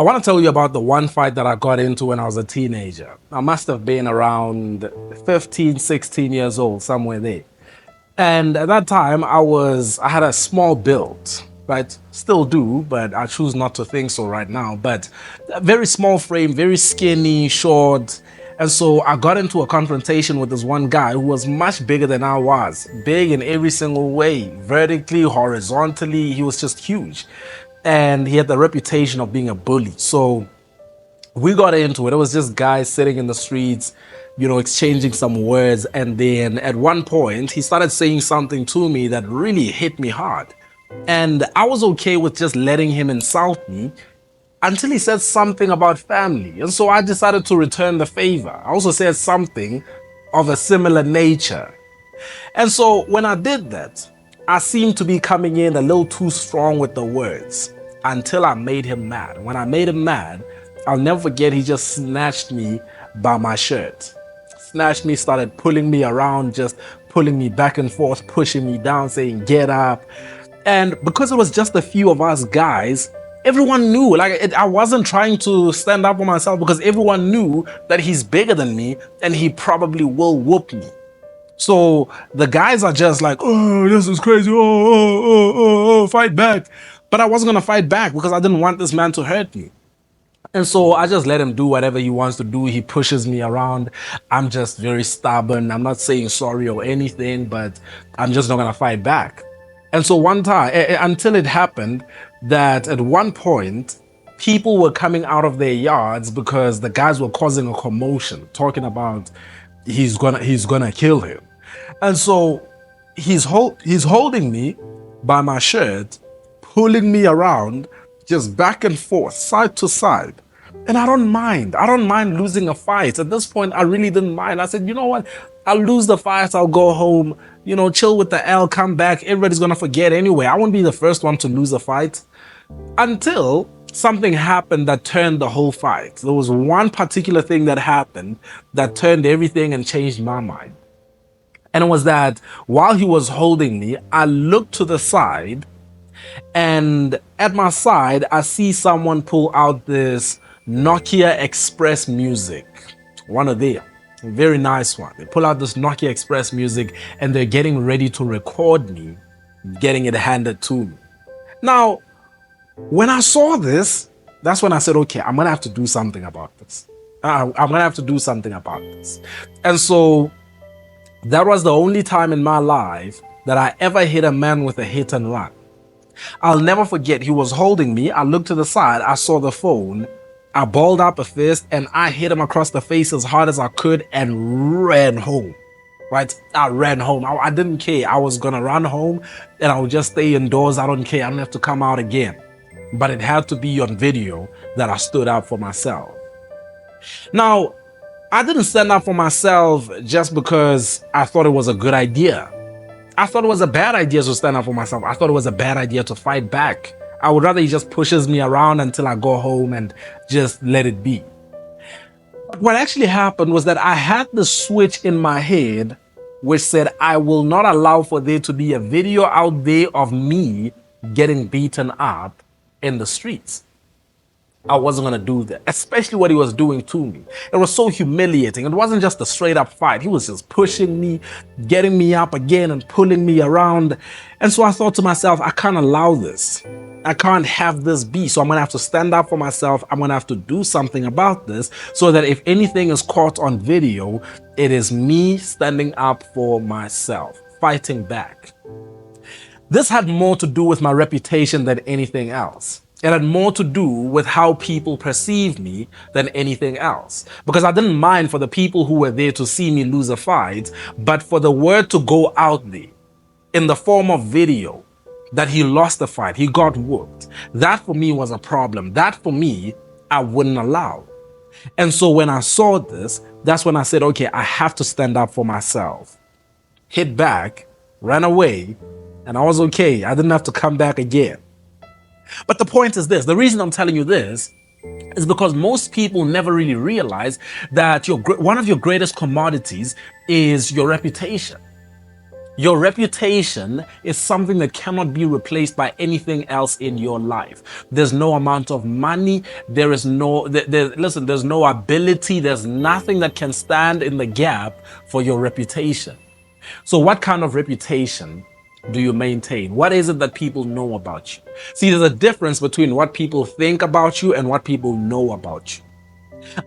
I want to tell you about the one fight that I got into when I was a teenager. I must have been around 15, 16 years old, somewhere there. And at that time, I had a small build, right? Still do, but I choose not to think so right now. But a very small frame, very skinny, short. And so I got into a confrontation with this one guy who was much bigger than I was, big in every single way, vertically, horizontally. He was just huge. And he had the reputation of being a bully. So we got into it. It was just guys sitting in the streets, exchanging some words. And then at one point, he started saying something to me that really hit me hard. And I was okay with just letting him insult me until he said something about family. And so I decided to return the favor. I also said something of a similar nature. And so when I did that, I seemed to be coming in a little too strong with the words until I made him mad. When I made him mad, I'll never forget, he just snatched me by my shirt. Snatched me, started pulling me around, just pulling me back and forth, pushing me down, saying, get up. And because it was just a few of us guys, everyone knew, I wasn't trying to stand up for myself because everyone knew that he's bigger than me and he probably will whoop me. So the guys are just like, oh, this is crazy. Oh, fight back. But I wasn't going to fight back because I didn't want this man to hurt me. And so I just let him do whatever he wants to do. He pushes me around. I'm just very stubborn. I'm not saying sorry or anything, but I'm just not going to fight back. And so one time, until it happened, that at one point, people were coming out of their yards because the guys were causing a commotion, talking about he's gonna kill him. And so he's holding me by my shirt, pulling me around, just back and forth, side to side. And I don't mind. I don't mind losing a fight. At this point, I really didn't mind. I said, you know what? I'll lose the fight. I'll go home, chill with the L, come back. Everybody's going to forget anyway. I won't be the first one to lose a fight. Until something happened that turned the whole fight. There was one particular thing that happened that turned everything and changed my mind. And it was that while he was holding me, I looked to the side, and at my side, I see someone pull out this Nokia Express Music, one of them, a very nice one. They pull out this Nokia Express Music and they're getting ready to record me, getting it handed to me. Now, when I saw this, that's when I said, okay, I'm going to have to do something about this. I'm going to have to do something about this. And so that was the only time in my life that I ever hit a man with a hit and run. I'll never forget, he was holding me. I looked to the side, I saw the phone. I balled up a fist and I hit him across the face as hard as I could and ran home. Right? I ran home. I didn't care. I was going to run home and I would just stay indoors. I don't care. I don't have to come out again. But it had to be on video that I stood up for myself. Now, I didn't stand up for myself just because I thought it was a good idea. I thought it was a bad idea to stand up for myself. I thought it was a bad idea to fight back. I would rather he just pushes me around until I go home and just let it be. But what actually happened was that I had the switch in my head which said, I will not allow for there to be a video out there of me getting beaten up in the streets. I wasn't going to do that, especially what he was doing to me. It was so humiliating. It wasn't just a straight up fight. He was just pushing me, getting me up again and pulling me around. And so I thought to myself, I can't allow this. I can't have this be. So I'm going to have to stand up for myself. I'm going to have to do something about this so that if anything is caught on video, it is me standing up for myself, fighting back. This had more to do with my reputation than anything else. It had more to do with how people perceive me than anything else. Because I didn't mind for the people who were there to see me lose a fight, but for the word to go out there in the form of video that he lost the fight, he got whooped. That for me was a problem. That for me, I wouldn't allow. And so when I saw this, that's when I said, okay, I have to stand up for myself. Hit back, ran away, and I was okay. I didn't have to come back again. But the point is this, the reason I'm telling you this is because most people never really realize that one of your greatest commodities is your reputation. Your reputation is something that cannot be replaced by anything else in your life. There's no amount of money. There is no, listen, there's no ability. There's nothing that can stand in the gap for your reputation. So what kind of reputation do you maintain? What is it that people know about you? See, there's a difference between what people think about you and what people know about you.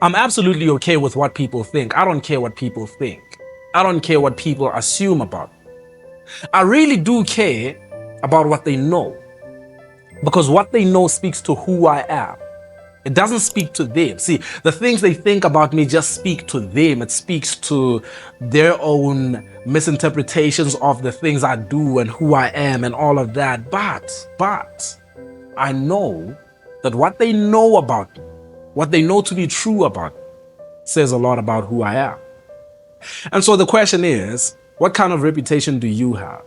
I'm absolutely okay with what people think. I don't care what people think. I don't care what people assume about me. I really do care about what they know, because what they know speaks to who I am. It doesn't speak to them. See, the things they think about me just speak to them. It speaks to their own misinterpretations of the things I do and who I am and all of that. But I know that what they know about me, what they know to be true about me, says a lot about who I am. And so the question is, what kind of reputation do you have?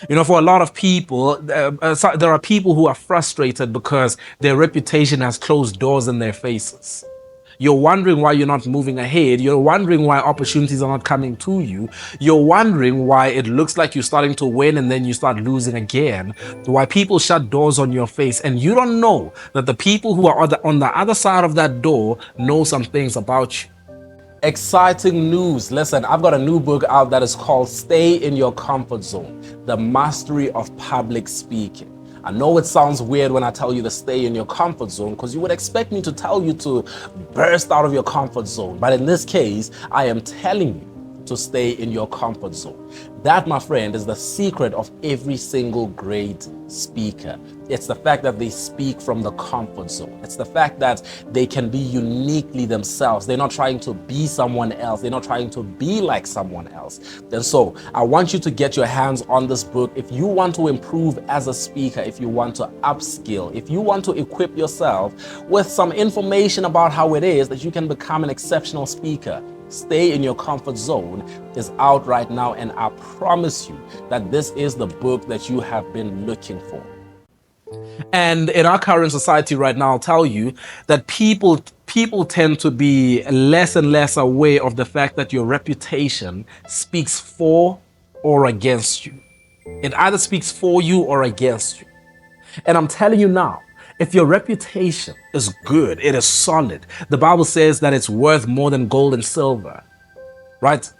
You know, for a lot of people, there are people who are frustrated because their reputation has closed doors in their faces. You're wondering why you're not moving ahead. You're wondering why opportunities are not coming to you. You're wondering why it looks like you're starting to win and then you start losing again. Why people shut doors on your face. And you don't know that the people who are on the other side of that door know some things about you. Exciting news. Listen, I've got a new book out that is called Stay in Your Comfort Zone, The Mastery of Public Speaking. I know it sounds weird when I tell you to stay in your comfort zone, because you would expect me to tell you to burst out of your comfort zone. But in this case, I am telling you to stay in your comfort zone. That, my friend, is the secret of every single great speaker. It's the fact that they speak from the comfort zone. It's the fact that they can be uniquely themselves. They're not trying to be someone else. They're not trying to be like someone else. And so I want you to get your hands on this book. If you want to improve as a speaker, if you want to upskill, if you want to equip yourself with some information about how it is that you can become an exceptional speaker, Stay in Your Comfort Zone is out right now, and I promise you that this is the book that you have been looking for. And in our current society right now, I'll tell you that people tend to be less and less aware of the fact that your reputation speaks for or against you. It either speaks for you or against you. And I'm telling you now, if your reputation is good, it is solid. The Bible says that it's worth more than gold and silver, right?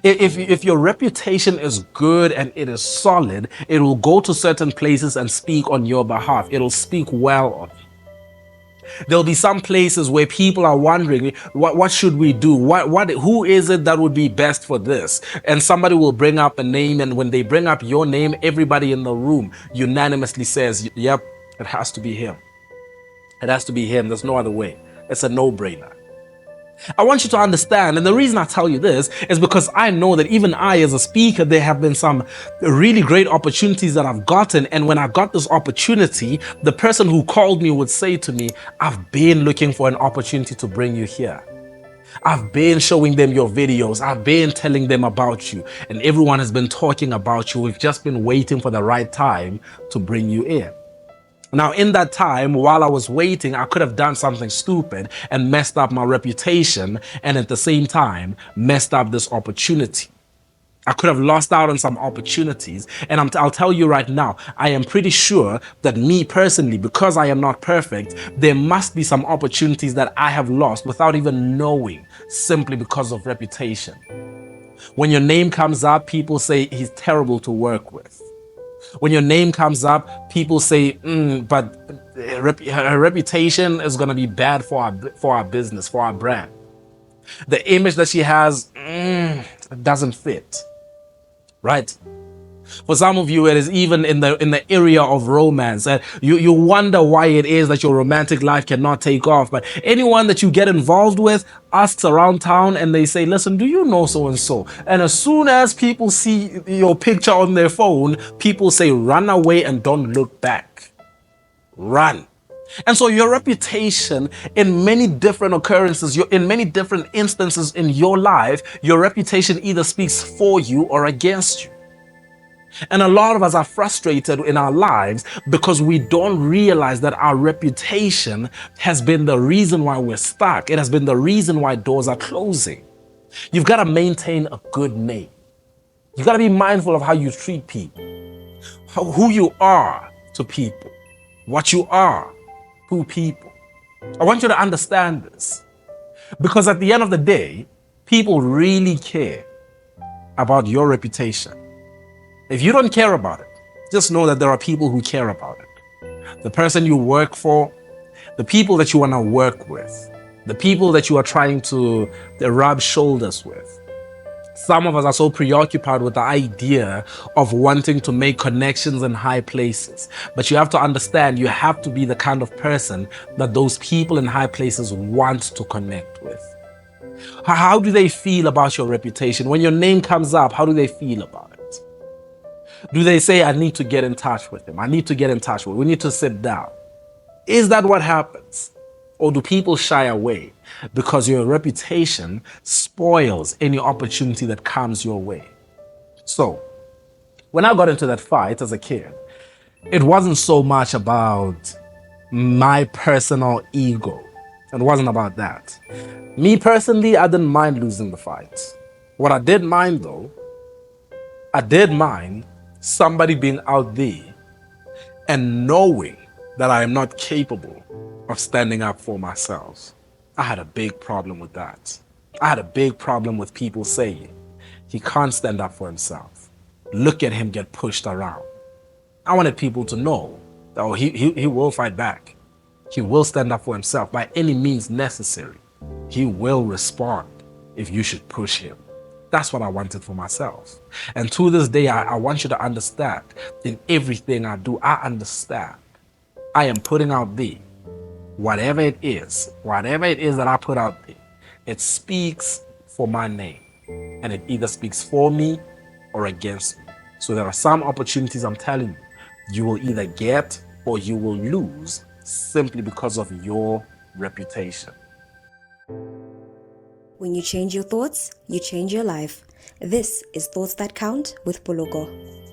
If your reputation is good and it is solid, it will go to certain places and speak on your behalf. It'll speak well of you. There'll be some places where people are wondering, what should we do? Who is it that would be best for this? And somebody will bring up a name, and when they bring up your name, everybody in the room unanimously says, yep, it has to be him. It has to be him. There's no other way. It's a no-brainer. I want you to understand, and the reason I tell you this is because I know that even I, as a speaker, there have been some really great opportunities that I've gotten. And when I got this opportunity, the person who called me would say to me, I've been looking for an opportunity to bring you here. I've been showing them your videos. I've been telling them about you. And everyone has been talking about you. We've just been waiting for the right time to bring you in. Now, in that time, while I was waiting, I could have done something stupid and messed up my reputation, and at the same time, messed up this opportunity. I could have lost out on some opportunities. And I'll tell you right now, I am pretty sure that me personally, because I am not perfect, there must be some opportunities that I have lost without even knowing, simply because of reputation. When your name comes up, people say he's terrible to work with. When your name comes up, people say, but her reputation is going to be bad for our business, for our brand. The image that she has doesn't fit, right? For some of you, it is even in the area of romance. And you wonder why it is that your romantic life cannot take off. But anyone that you get involved with asks around town and they say, listen, do you know so-and-so? And as soon as people see your picture on their phone, people say, run away and don't look back. Run. And so your reputation, in many different occurrences, in many different instances in your life, your reputation either speaks for you or against you. And a lot of us are frustrated in our lives because we don't realize that our reputation has been the reason why we're stuck. It has been the reason why doors are closing. You've got to maintain a good name. You got to be mindful of how you treat people, who you are to people, what you are to people. I want you to understand this, because at the end of the day, people really care about your reputation. If you don't care about it, just know that there are people who care about it. The person you work for, the people that you want to work with, the people that you are trying to rub shoulders with. Some of us are so preoccupied with the idea of wanting to make connections in high places. But you have to understand, you have to be the kind of person that those people in high places want to connect with. How do they feel about your reputation? When your name comes up, how do they feel about it? Do they say, I need to get in touch with him? I need to get in touch with him. We need to sit down. Is that what happens? Or do people shy away because your reputation spoils any opportunity that comes your way? So, when I got into that fight as a kid, it wasn't so much about my personal ego. It wasn't about that. Me personally, I didn't mind losing the fight. What I did mind though, I did mind somebody being out there and knowing that I am not capable of standing up for myself. I had a big problem with that. I had a big problem with people saying he can't stand up for himself. Look at him get pushed around. I wanted people to know that he will fight back. He will stand up for himself by any means necessary. He will respond if you should push him. That's what I wanted for myself. And to this day, I want you to understand, in everything I do, I understand I am putting out there whatever it is that I put out there, it speaks for my name. And it either speaks for me or against me. So there are some opportunities, I'm telling you, you will either get or you will lose simply because of your reputation. When you change your thoughts, you change your life. This is Thoughts That Count with Poloko.